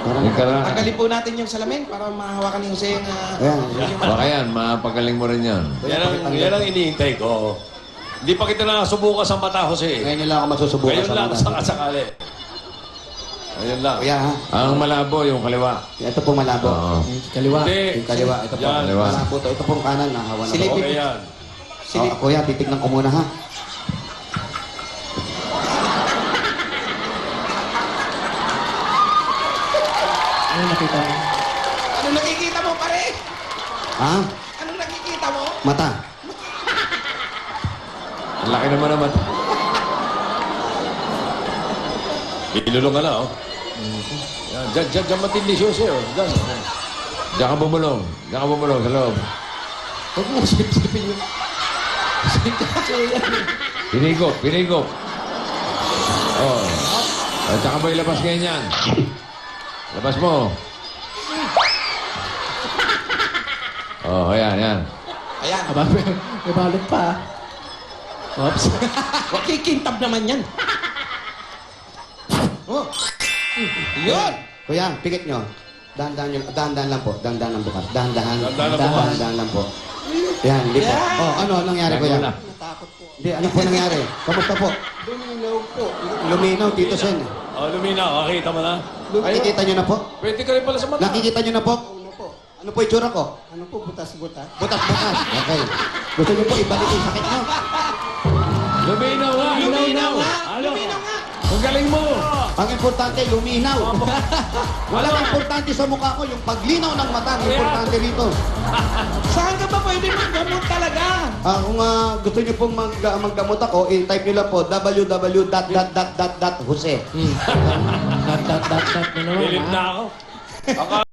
Tagalin po natin yung salamin para mahawakan ni Jose yung... Ayan. Baka yan, mapagaling mo rin yan. Yan ang iniintay ko. Hindi pa kita nakasubukan sa mata, Jose. Ngayon nila ako masusubukan Ngayon sa lang mga. sa kasakali. Ngayon lang. Kuya, ha? Ang malabo, yung kaliwa. Ito pong malabo. Oo. Kaliwa. Hindi. Yung kaliwa. Ito po. Yan. Kaliwa. Malabo to. Ito pong kanan. Nahawa na Silipin. po. Okay yan. Oh, kuya, titignan ko muna, ha? Ano nakita mo? Ano nakikita mo, pare? Ha? Anong nakikita mo? Mata. Ang laki naman naman. Ilulong ka na, oh. Yan, dyan matindi siya, oh. Dyan. Diyan ka bumulong. Diyan ka bumulong sa loob. Huwag mo sipsipin yun. Pinigop, pinigop. Oh. At saka mo ilabas ganyan. Labas mo. Oh, ayan, ayan. Ayan. Aba, may balot pa. Oops. Huwag kikintab naman yan. Oh. Yun! Kuya, pikit nyo. Dahan-dahan lang po. Dahan-dahan lang bukas. Dahan-dahan. Dahan-dahan lang bukas. Dahan-dahan lang po. Yan, hindi po. Yan. Oh, ano nangyari, kuya? Natakot po. Hindi, ano po nangyari? Kamusta po? Luminaw po. Luminaw, Tito Sen. Oh, lumina. Nakita mo na. Nakikita nyo na po? Pwede ka rin pala sa mata. Nakikita nyo na po? Ano po? Ano po itsura ko? Ano po? Butas-butas? Butas-butas. Okay. Gusto nyo po ibalik yung sakit nyo? Luminaw nga! Luminaw nga! Ano? Luminaw nga! Ang galing mo! Ang importante, luminaw. Walang importante sa mukha ko, yung paglinaw ng mata, ang importante rito. Saan ka ba pwede maggamot talaga? Kung gusto nyo pong maggamot ako, i-type nyo lang po www.Jose. Dat na naman. Pilit na ako.